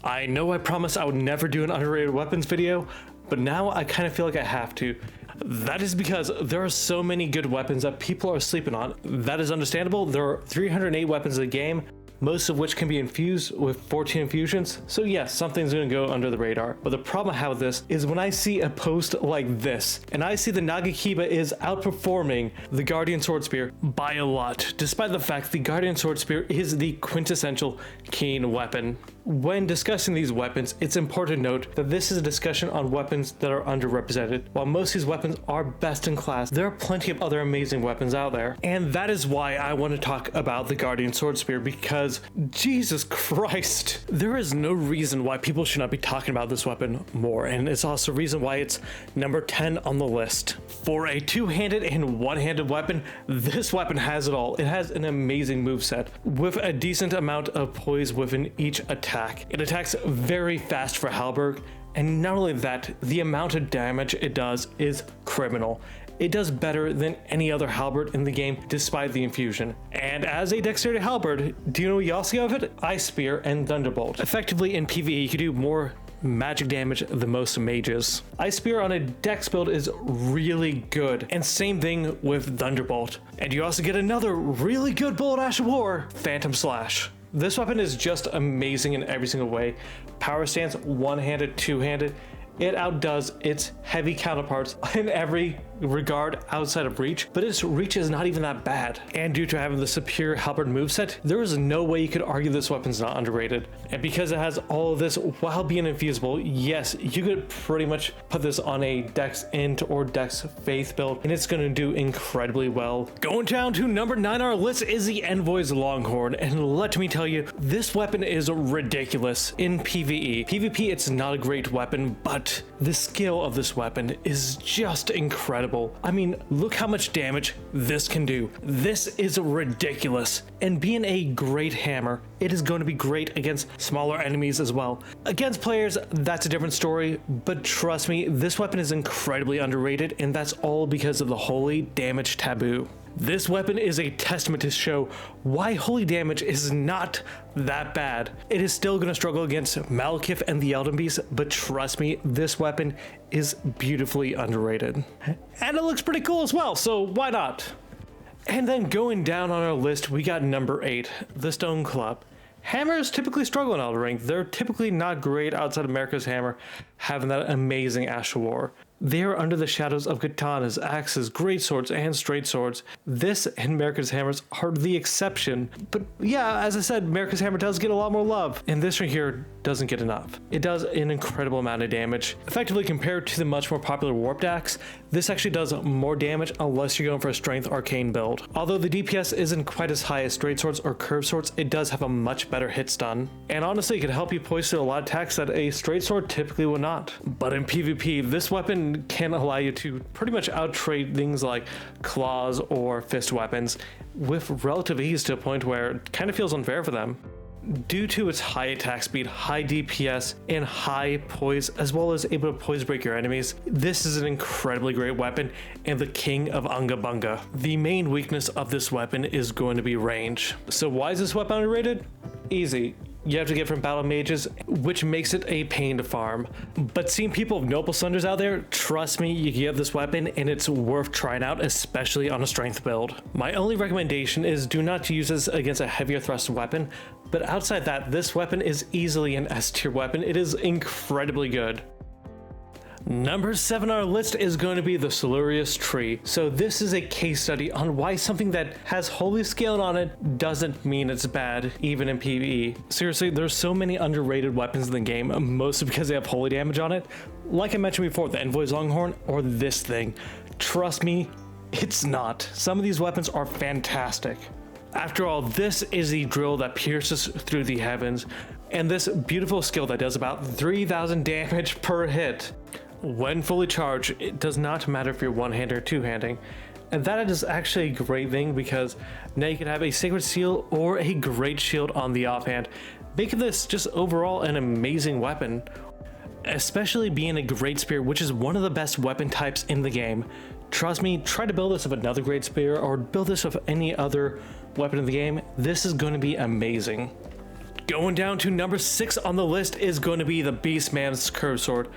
I know I promised I would never do an underrated weapons video, but now I kind of feel like I have to. That is because there are so many good weapons that people are sleeping on. That is understandable. There are 308 weapons in the game, most of which can be infused with 14 infusions. So yes, something's gonna go under the radar. But the problem I have with this is when I see a post like this, and I see the Nagakiba is outperforming the Guardian Swordspear by a lot, despite the fact the Guardian Swordspear is the quintessential Keen weapon. When discussing these weapons, it's important to note that this is a discussion on weapons that are underrepresented. While most of these weapons are best in class, there are plenty of other amazing weapons out there. And that is why I want to talk about the Guardian Swordspear, because Jesus Christ, there is no reason why people should not be talking about this weapon more. And it's also a reason why it's number 10 on the list. For a two-handed and one-handed weapon, this weapon has it all. It has an amazing moveset with a decent amount of poise within each attack. It attacks very fast for Halberg, and not only that, the amount of damage it does is criminal. It does better than any other halberd in the game despite the infusion. And as a dexterity halberd, do you know what you also get of it? Ice Spear and Thunderbolt. Effectively in PvE, you can do more magic damage than most mages. Ice Spear on a dex build is really good, and same thing with Thunderbolt. And you also get another really good bullet Ash of War, Phantom Slash. This weapon is just amazing in every single way. Power stance, one-handed, two-handed. It outdoes its heavy counterparts in every regard outside of reach, but its reach is not even that bad. And due to having the superior halberd moveset, there is no way you could argue this weapon's not underrated. And because it has all of this while being infusible, yes, you could pretty much put this on a Dex Int or Dex Faith build, and it's gonna do incredibly well. Going down to number 9 on our list is the Envoys Longhorn, and let me tell you, this weapon is ridiculous in PvE. PvP, it's not a great weapon, but the skill of this weapon is just incredible. I mean, look how much damage this can do. This is ridiculous. And being a great hammer, it is going to be great against smaller enemies as well. Against players, that's a different story, but trust me, this weapon is incredibly underrated, and that's all because of the holy damage taboo. This weapon is a testament to show why holy damage is not that bad. It is still going to struggle against Malekith and the Elden Beast, but trust me, this weapon is beautifully underrated. And it looks pretty cool as well, so why not? And then going down on our list, we got number 8, the Stone Club. Hammers typically struggle in Elden Ring. They're typically not great outside of America's Hammer having that amazing Ash of War. They are under the shadows of katanas, axes, greatswords, and straight swords. This and America's Hammers are the exception. But yeah, as I said, America's Hammer does get a lot more love, and this right here doesn't get enough. It does an incredible amount of damage. Effectively compared to the much more popular Warped Axe, this actually does more damage unless you're going for a Strength Arcane build. Although the DPS isn't quite as high as straight swords or curved swords, it does have a much better hit stun. And honestly, it can help you poise through a lot of attacks that a straight sword typically would not. But in PvP, this weapon can allow you to pretty much out-trade things like claws or fist weapons with relative ease to a point where it kind of feels unfair for them. Due to its high attack speed, high DPS, and high poise, as well as able to poise break your enemies, this is an incredibly great weapon and the king of Unga Bunga. The main weakness of this weapon is going to be range. So why is this weapon underrated? Easy. You have to get from battle mages, which makes it a pain to farm. But seeing people of noble sunders out there, trust me, you can get this weapon and it's worth trying out, especially on a strength build. My only recommendation is do not use this against a heavier thrust weapon, but outside that, this weapon is easily an S tier weapon. It is incredibly good. Number 7 on our list is going to be the Salus Tree. So this is a case study on why something that has holy scale on it doesn't mean it's bad, even in PvE. Seriously, there's so many underrated weapons in the game, mostly because they have holy damage on it. Like I mentioned before, the Envoys Longhorn or this thing. Trust me, it's not. Some of these weapons are fantastic. After all, this is the drill that pierces through the heavens, and this beautiful skill that does about 3,000 damage per hit. When fully charged, it does not matter if you're one-handed or two-handing. And that is actually a great thing because now you can have a Sacred Seal or a Great Shield on the offhand, making this just overall an amazing weapon. Especially being a Great Spear, which is one of the best weapon types in the game. Trust me, try to build this with another Great Spear or build this with any other weapon in the game. This is going to be amazing. Going down to number 6 on the list is going to be the Beastman's Cur Sword.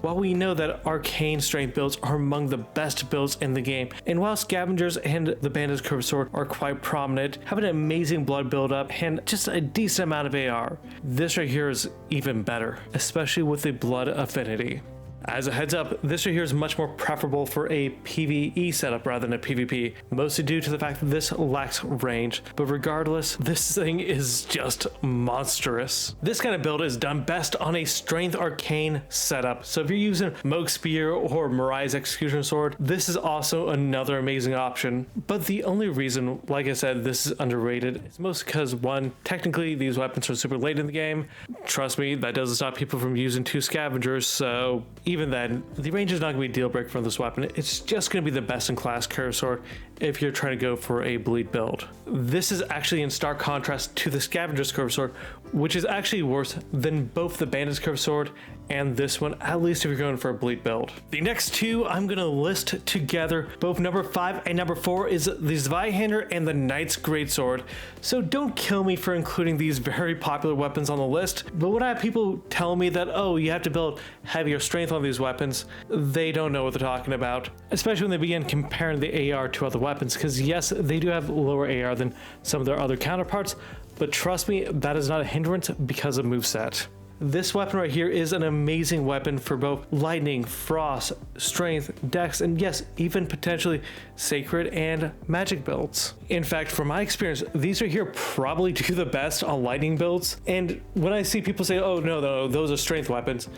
While we know that arcane strength builds are among the best builds in the game, and while Scavengers and the Bandit's Cur Sword are quite prominent, have an amazing blood buildup and just a decent amount of AR, this right here is even better, especially with the blood affinity. As a heads up, this right here is much more preferable for a PvE setup rather than a PvP, mostly due to the fact that this lacks range, but regardless, this thing is just monstrous. This kind of build is done best on a strength arcane setup, so if you're using Swordspear or Mariah's Execution Sword, this is also another amazing option. But the only reason, like I said, this is underrated is mostly because, one, technically these weapons are super late in the game. Trust me, that doesn't stop people from using 2 Scavengers, so even then, the range is not going to be a deal breaker for this weapon. It's just going to be the best in class Cur Sword if you're trying to go for a bleed build. This is actually in stark contrast to the Scavenger's Cur Sword, which is actually worse than both the Bandit's Cur Sword and this one, at least if you're going for a bleed build. The next 2 I'm going to list together, both number 5 and number 4, is the Zweihander and the Knight's Greatsword. So don't kill me for including these very popular weapons on the list, but when I have people tell me that, oh, you have to build heavier strength on these weapons, they don't know what they're talking about, especially when they begin comparing the AR to other weapons, because yes, they do have lower AR than some of their other counterparts, but trust me, that is not a hindrance because of moveset. This weapon right here is an amazing weapon for both lightning, frost, strength, dex, and yes, even potentially sacred and magic builds. In fact, from my experience, these right here probably do the best on lightning builds. And when I see people say, oh no, those are strength weapons,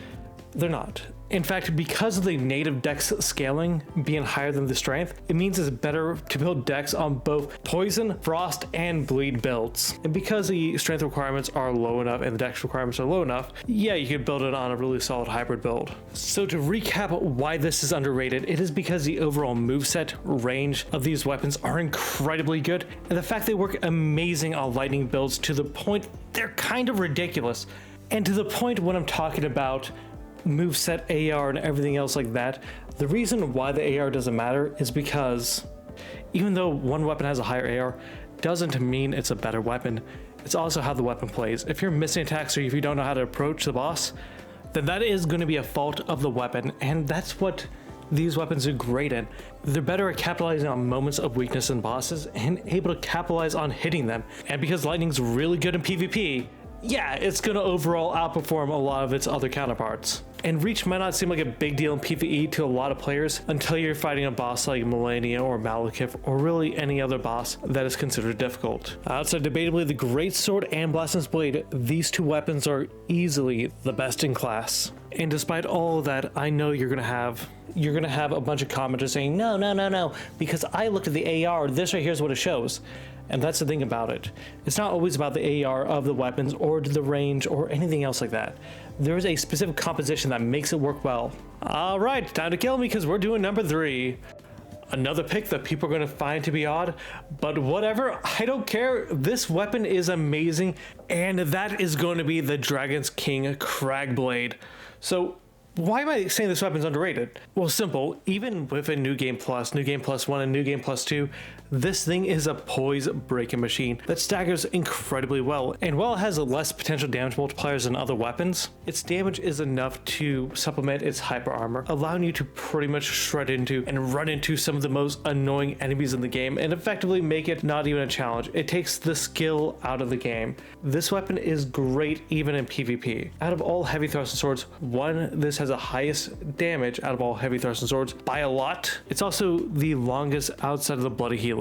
they're not. In fact, because of the native dex scaling being higher than the strength, it means it's better to build dex on both poison, frost, and bleed builds. And because the strength requirements are low enough and the dex requirements are low enough, yeah, you could build it on a really solid hybrid build. So to recap why this is underrated, it is because the overall moveset range of these weapons are incredibly good, and the fact they work amazing on lightning builds to the point they're kind of ridiculous. And to the point when I'm talking about moveset, AR, and everything else like that, the reason why the AR doesn't matter is because even though one weapon has a higher AR, doesn't mean it's a better weapon. It's also how the weapon plays. If you're missing attacks or if you don't know how to approach the boss, then that is going to be a fault of the weapon, and that's what these weapons are great in. They're better at capitalizing on moments of weakness in bosses and able to capitalize on hitting them. And because lightning's really good in PvP, yeah, it's going to overall outperform a lot of its other counterparts. And reach might not seem like a big deal in PvE to a lot of players until you're fighting a boss like Melania or Malekith, or really any other boss that is considered difficult. Outside debatably the Greatsword and Blasphemous Blade, these 2 weapons are easily the best in class. And despite all of that, I know you're gonna have a bunch of commenters saying, no, because I looked at the AR, this right here's what it shows. And that's the thing about it. It's not always about the AR of the weapons or the range or anything else like that. There is a specific composition that makes it work well. All right, time to kill me because we're doing number 3. Another pick that people are going to find to be odd, but whatever, I don't care. This weapon is amazing, and that is going to be the Dragon's King Cragblade. So why am I saying this weapon's underrated? Well, simple. Even with a New Game Plus, New Game Plus 1, and New Game Plus 2, this thing is a poise breaking machine that staggers incredibly well. And while it has less potential damage multipliers than other weapons, its damage is enough to supplement its hyper armor, allowing you to pretty much shred into and run into some of the most annoying enemies in the game and effectively make it not even a challenge. It takes the skill out of the game. This weapon is great even in PvP. Out of all heavy thrusting swords, this has the highest damage out of all heavy thrusting swords by a lot. It's also the longest outside of the Bloody Helix.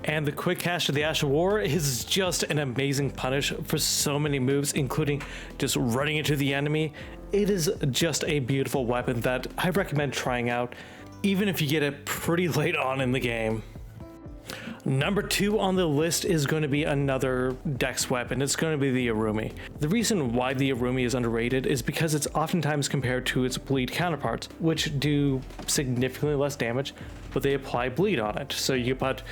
And the quick cast of the Ash of War is just an amazing punish for so many moves, including just running into the enemy. It is just a beautiful weapon that I recommend trying out, even if you get it pretty late on in the game. Number 2 on the list is going to be another dex weapon. It's going to be the Arumi. The reason why the Arumi is underrated is because it's oftentimes compared to its bleed counterparts, which do significantly less damage, but they apply bleed on it. So you put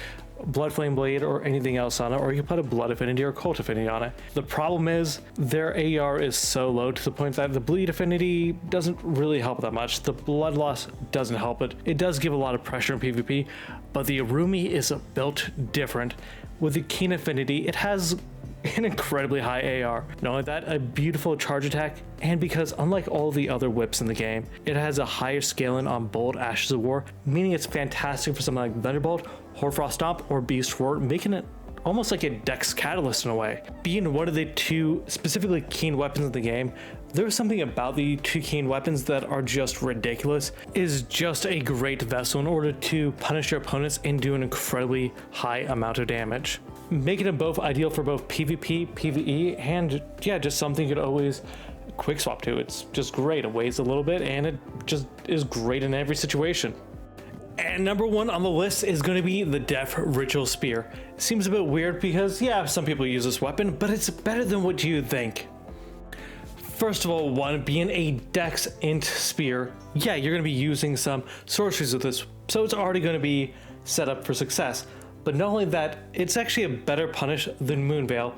Blood Flame Blade or anything else on it, or you put a Blood Affinity or Cult Affinity on it. The problem is their AR is so low to the point that the Bleed Affinity doesn't really help that much. The Blood Loss doesn't help it. It does give a lot of pressure in PvP, but the Arumi is built different. With the Keen Affinity, it has an incredibly high AR. Not only that, a beautiful charge attack, and because unlike all the other whips in the game, it has a higher scaling on Bold Ashes of War, meaning it's fantastic for something like Thunderbolt, Hoarfrost Stomp, or Beast Roar, making it almost like a dex catalyst in a way. Being one of the two specifically keen weapons in the game, there's something about the two keen weapons that are just ridiculous. It is just a great vessel in order to punish your opponents and do an incredibly high amount of damage, making them both ideal for both PvP, PvE, and yeah, just something you could always quick swap to. It's just great. It weighs a little bit and it just is great in every situation. And number one on the list is going to be the Death Ritual Spear. It seems a bit weird because, yeah, some people use this weapon, but it's better than what you think. First of all, one, being a dex int spear, yeah, you're going to be using some sorceries with this, so it's already going to be set up for success. But not only that, it's actually a better punish than Moonveil,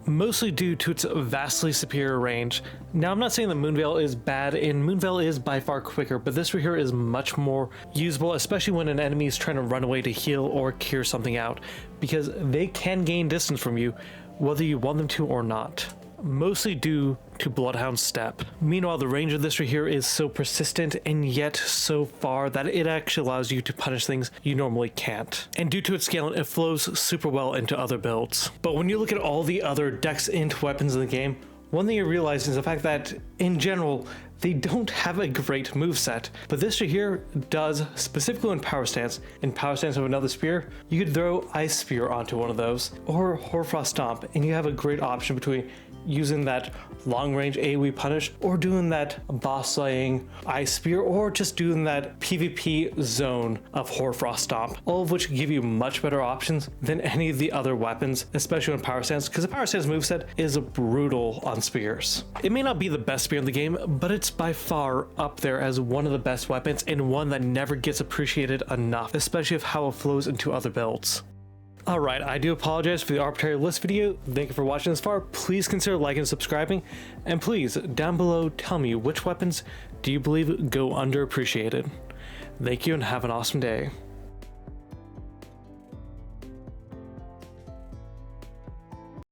mostly due to its vastly superior range. Now, I'm not saying that Moonveil is bad, and Moonveil is by far quicker, but this right here is much more usable, especially when an enemy is trying to run away to heal or cure something out, because they can gain distance from you, whether you want them to or not, mostly due to Bloodhound's Step. Meanwhile, the range of this right here is so persistent and yet so far that it actually allows you to punish things you normally can't. And due to its scaling, it flows super well into other builds. But when you look at all the other dex int weapons in the game, one thing you realize is the fact that, in general, they don't have a great moveset. But this right here does, specifically in Power Stance. In Power Stance of another spear, you could throw Ice Spear onto one of those, or Hoarfrost Stomp, and you have a great option between using that long range AoE punish, or doing that boss slaying Ice Spear, or just doing that PvP zone of Hoarfrost Stomp, all of which give you much better options than any of the other weapons, especially in Power Stance, because the Power Stance moveset is brutal on spears. It may not be the best spear in the game, but it's by far up there as one of the best weapons and one that never gets appreciated enough, especially of how it flows into other builds. Alright, I do apologize for the arbitrary list video. Thank you for watching this far. Please consider liking and subscribing, and please, down below, tell me which weapons do you believe go underappreciated. Thank you and have an awesome day.